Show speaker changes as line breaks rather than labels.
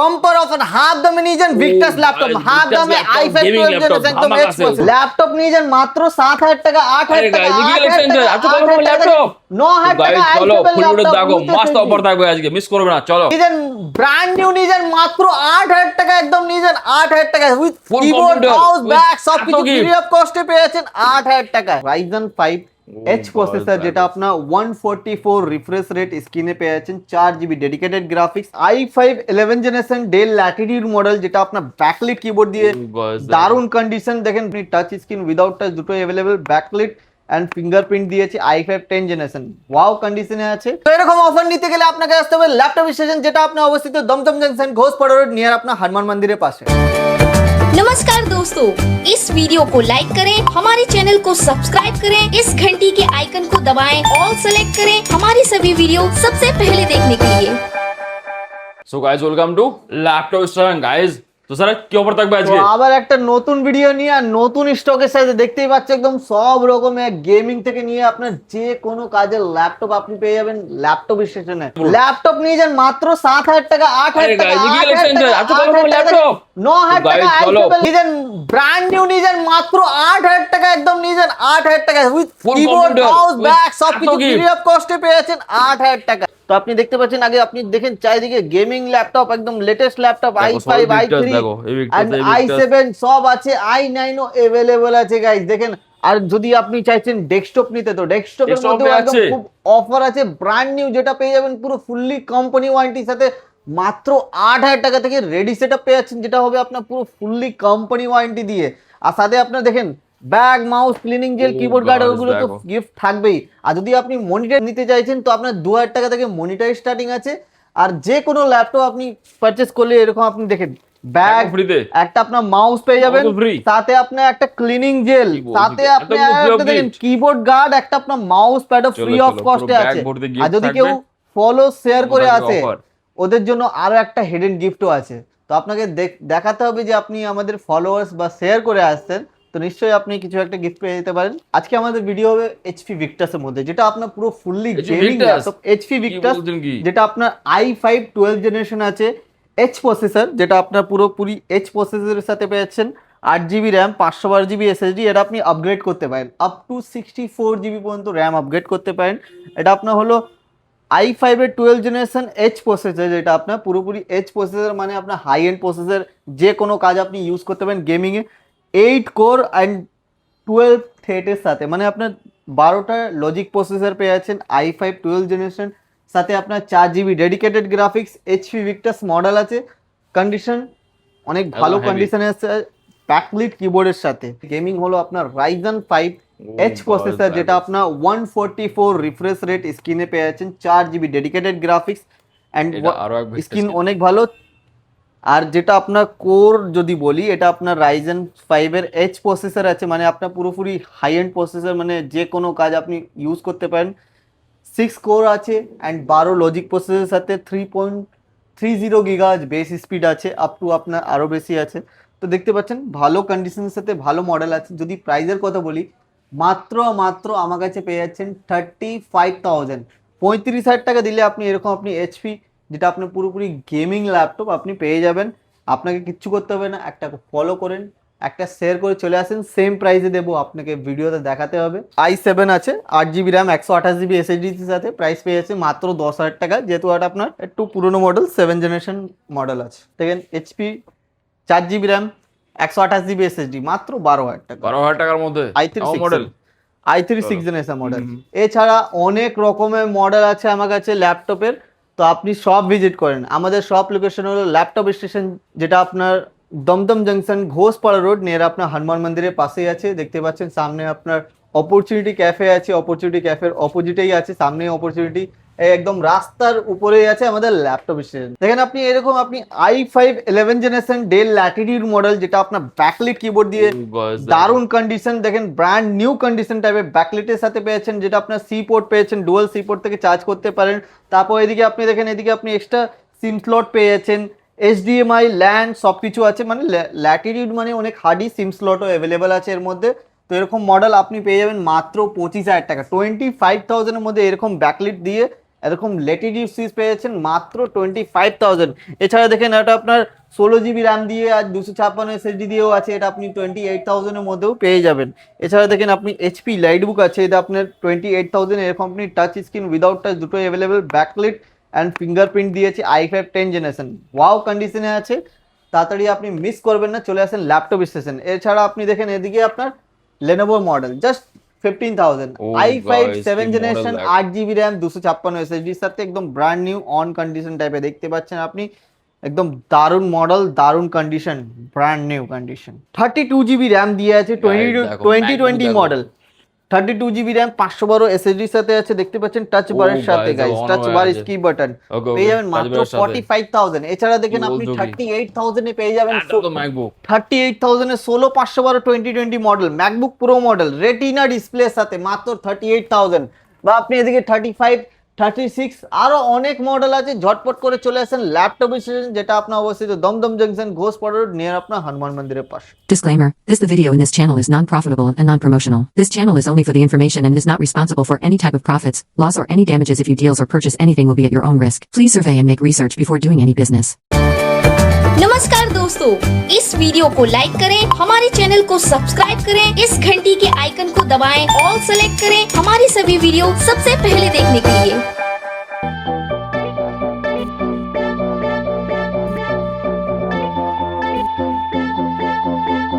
Bumper offer half দামে নিয়ে যান ভিক্টাস ল্যাপটপ, হাফ দামে i5 12 জেনারেশন একদম এক্সপোজ ল্যাপটপ নিয়ে যান মাত্র 7000 টাকা 8000 টাকা 9000 টাকা 9000 টাকা
চলো ফুল দেখো মস্ত অফার থাকবে আজকে, মিস করবে না। চলো
নিয়ে যান ব্র্যান্ড নিউ নিয়ে যান মাত্র 8000 টাকা একদম নিয়ে যান 8000 টাকা with
Full
keyboard
computer,
mouse
with
bag সবকিছু
এত gift।
ফ্রি অফ কস্টে পেয়েছেন 8000 টাকা। Ryzen 5 H প্রসেসর যেটা আপনার 144 রিফ্রেশ রেট স্ক্রিনে পেয়ে যাচ্ছেন, 4GB dedicated graphics, i5 11 generation del Latitude model যেটা আপনার ব্যাকলিট কিবোর্ড দিয়ে দারুণ কন্ডিশন দেখেন, আপনি টাচ স্ক্রিন উইদাউট টাচ দুটো अवेलेबल, ব্যাকলিট এন্ড ফিঙ্গারপ্রিন্ট দিয়েছে, i5 10 জেনারেশন ওয়াও কন্ডিশনে আছে। তো এরকম অফার নিতে গেলে আপনাকে আসতে হবে ল্যাপটপ স্টেশন যেটা আপনার অবস্থিত Dumdum junction Ghoshpara road near আপনার হনুমান मंदिर पास।
नमस्कार दोस्तों, इस वीडियो को लाइक करें, हमारे चैनल को सब्सक्राइब करें, इस घंटी के आइकन को दबाएं, ऑल सेलेक्ट करें हमारी सभी वीडियो सबसे पहले देखने के लिए।
So guys welcome to laptop station guys. তো স্যার কি অফার থাকবে
তো
আজকে?
আবার একটা নতুন ভিডিও নিয়ে আর নতুন স্টকের সাথে দেখতেই পাচ্ছেন একদম সব রকমের গেমিং থেকে নিয়ে আপনার যে কোনো কাজের ল্যাপটপ আপনি পেয়ে যাবেন ল্যাপটপ স্টেশনে। ল্যাপটপ নিয়ে যান মাত্র 7000 টাকা 8000 টাকা 9000 টাকা নিয়ে যান ব্র্যান্ড নিউ নিয়ে যান মাত্র 8000 টাকা একদম নিয়ে যান 8000 টাকা with
Full
keyboard
computer,
mouse
with
bag সবকিছু
এত gift।
ফ্রি অফ কস্টে পেয়ে যাচ্ছেন 8000 টাকা। তো আপনি দেখতে পাচ্ছেন আগে আপনি দেখেন চারিদিকে গেমিং ল্যাপটপ একদম latest laptop i5 i3 and i7 সব আছে, i9 ও अवेलेबल আছে গাইস দেখেন। আর যদি আপনি চাইছেন ডেস্কটপ নিতে তো ডেস্কটপের মধ্যে একদম খুব অফার আছে, ব্র্যান্ড নিউ যেটা পেয়ে যাবেন পুরো ফুললি কোম্পানি ওয়ারেন্টির সাথে মাত্র 8000 টাকা থেকে রেডি সেটআপ পেয়ে যাচ্ছেন যেটা হবে আপনার পুরো ফুললি কোম্পানি ওয়ারেন্টি দিয়ে। আর সাথে আপনার দেখেন bag mouse cleaning gel keyboard guard ওগুলো তো গিফট থাকবেই। আর যদি আপনি মনিটর নিতে চাইছেন তো আপনার 2000 টাকা থেকে মনিটর স্টার্টিং আছে। আর যে কোনো ল্যাপটপ আপনি পারচেজ করলে এরকম আপনি দেখেন ব্যাগ
ফ্রিতে
একটা আপনার মাউস পেয়ে যাবেন, সাথে আপনার একটা ক্লিনিং জেল, সাথে আপনি একটা দেখেন কিবোর্ড গার্ড, একটা আপনার মাউস প্যাডও ফ্রি অফ কস্টে আছে। আর যদি কেউ ফলো শেয়ার করে আসে ওদের জন্য আরো একটা হিডেন গিফটও আছে। তো আপনাকে দেখাতে হবে যে আপনি আমাদের ফলোয়ার্স বা শেয়ার করে আসছেন, তো নিশ্চয়ই আপনি কিছু একটা গিফট পেয়ে যেতে পারেন। আজকে আমাদের ভিডিও হবে এইচপি ভিক্টাসের মধ্যে যেটা আপনার পুরো fully gaming laptop, HP Victus যেটা আপনার i5 12 জেনারেশন আছে, এইচ প্রসেসর যেটা আপনার পুরোপুরি এইচ প্রসেসরের সাথে পেয়েছেন, 8GB র্যাম 512GB SSD, এটা আপনি আপগ্রেড করতে পারেন আপ টু 64GB পর্যন্ত র্যাম আপগ্রেড করতে পারেন। এটা আপনার হলো i5 এর 12 জেনারেশন এইচ প্রসেসর যেটা আপনার পুরোপুরি এইচ প্রসেসর মানে আপনার হাই এন্ড প্রসেসর, যে কোনো কাজ আপনি ইউজ করতে পারেন গেমিংয়ে। 8 কোর অ্যান্ড 12 থ্রেডের সাথে মানে আপনার 12টা লজিক প্রসেসর পেয়ে যাচ্ছেন i5 12 জেনারেশন, সাথে আপনার 4GB dedicated graphics, HP Victus model আছে, কন্ডিশন অনেক ভালো কন্ডিশনে আছে, ব্যাকলিট কিবোর্ডের সাথে। গেমিং হলো আপনার Ryzen 5 H প্রসেসর যেটা আপনার 144 রিফ্রেশ রেট স্ক্রিনে পেয়ে যাচ্ছেন, 4GB dedicated graphics and screen অনেক ভালো। আর যেটা আপনার কোর যদি বলি এটা আপনার Ryzen 5 এর H প্রসেসর আছে, মানে আপনার পুরোপুরি হাই এন্ড প্রসেসর, মানে যে কোনো কাজ আপনি ইউজ করতে পারেন। 6 কোর আছে অ্যান্ড 12 লজিক প্রসেসরের সাথে 3.30 গিগাহার্জ বেস স্পিড আছে, আপ টু আপনার আরও বেশি আছে। তো দেখতে পাচ্ছেন ভালো কন্ডিশনের সাথে ভালো মডেল আছে। যদি প্রাইসের কথা বলি মাত্র আমার কাছে পেয়ে যাচ্ছেন 35,000, 35,000 টাকা দিলে আপনি এরকম আপনি এইচপি যেটা আপনার পুরোপুরি গেমিং ল্যাপটপ আপনি পেয়ে যাবেন। আপনাকে কিচ্ছু করতে হবে না, একটা ফলো করেন, একটা শেয়ার করে চলে আসেন, সেম প্রাইসে দেবো আপনাকে, ভিডিওতে দেখাতে হবে। i7 আছে 8GB র্যাম 128GB SSDর সাথে, প্রাইস পেয়ে যাচ্ছে মাত্র 10,000 টাকা, যেহেতু এটা আপনার একটু পুরনো মডেল 7 জেনারেশন মডেল আছে। দেখেন HP 4GB RAM 128GB SSD মাত্র 12,000 টাকা,
12,000 টাকার মধ্যে
i3 6 জেনারেশন মডেল। এছাড়া অনেক রকমের মডেল আছে আমার কাছে ল্যাপটপের, তো আপনি সব ভিজিট করেন। আমাদের শপ লোকেশন হলো ল্যাপটপ স্টেশন যেটা আপনার Dumdum junction Ghoshpara road near আপনার হনুমান মন্দিরের পাশেই আছে। দেখতে পাচ্ছেন সামনে আপনার অপরচুনিটি ক্যাফে আছে, অপরচুনিটি ক্যাফের অপোজিটেই আছে, সামনেই অপরচুনিটি, একদম রাস্তার উপরেই আছে আমাদের ল্যাপটপ স্টেশন। দেখেন আপনি এরকম আপনি i5 11 generation del Latitude model যেটা আপনার ব্যাকলিট কিবোর্ড দিয়ে দারুণ কন্ডিশন, দেখেন ব্র্যান্ড নিউ কন্ডিশন টাইপের ব্যাকলিটের সাথে পেয়েছেন, যেটা আপনার সি পোর্ট পেয়েছেন, ডুয়াল সি পোর্ট থেকে চার্জ করতে পারেন। তারপর এদিকে আপনি দেখেন এদিকে আপনি এক্সট্রা সিম স্লট পেয়ে যাচ্ছেন, HDMI ল্যান্ড সব কিছু আছে, মানে ল্যাটিটিউড মানে অনেক হার্ডি সিম স্লটও অ্যাভেলেবেল আছে এর মধ্যে। তো এরকম মডেল আপনি পেয়ে যাবেন মাত্র 25,000 টাকা, 25,000 এর মধ্যে এরকম ব্যাকলিট দিয়ে এরকম লেটিটিউড সুইচ পেয়েছেন মাত্র 25,000। এছাড়া দেখেন এটা আপনার 16 GB র্যাম দিয়ে আর 256 SSD দিয়েও আছে, এটা আপনি 28,000 এর মধ্যেও পেয়ে যাবেন। এছাড়া দেখেন আপনি HP লাইটবুক আছে, এটা আপনার 28,000 এর company touch screen without touch দুটোই অ্যাভেলেবেল, ব্যাকলিট অ্যান্ড ফিঙ্গারপ্রিন্ট দিয়েছে, i5 10 জেনারেশন, ওয়াও কন্ডিশনে আছে। তাড়াতাড়ি আপনি মিস করবেন না, চলে আসেন ল্যাপটপ স্টেশন। এছাড়া আপনি দেখেন এদিকে আপনার Lenovo model just 15,000, i5 7 generation 8 GB RAM 256 SSD এর সাথে একদম ব্র্যান্ড নিউ অন কন্ডিশন টাইপে দেখতে পাচ্ছেন আপনি, একদম দারুন মডেল, দারুন condition, brand new condition. 32 GB RAM দিয়ে আছে, 2020 মডেল, 32 GB র্যাম 512 SSD এর সাথে আছে, দেখতে পাচ্ছেন টাচ বারের সাথে গাইস, টাচ বার স্কি বাটন পেয়ে যাবেন মাত্র 45,000। এছাড়া দেখেন আপনি 38,000 এ পেয়ে যাবেন 38,000 এ 16/512 2020 model MacBook pro model retina ডিসপ্লের সাথে মাত্র 38,000। বা আপনি এদিকে 35, 36 আরো অনেক মডেল আছে, ঝটপট করে চলে আসেন ল্যাপটপ স্টেশন, যেটা আপনার অবস্থিত Dumdum junction Ghoshpara road near আপনার হনুমান মন্দিরের পাশে।
Disclaimer, the video in this channel is non-profitable and non-promotional. This channel is only for the information and is not responsible for any type of profits, loss or any damages. If you deals or purchase anything will be at your own risk. Please survey and make research before doing any business.
नमस्कार दोस्तों, इस video को like करें, हमारे channel को subscribe करें, इस घंटी के आइकन को दबाएं, ऑल सेलेक्ट करें हमारी सभी वीडियो सबसे पहले देखने के लिए।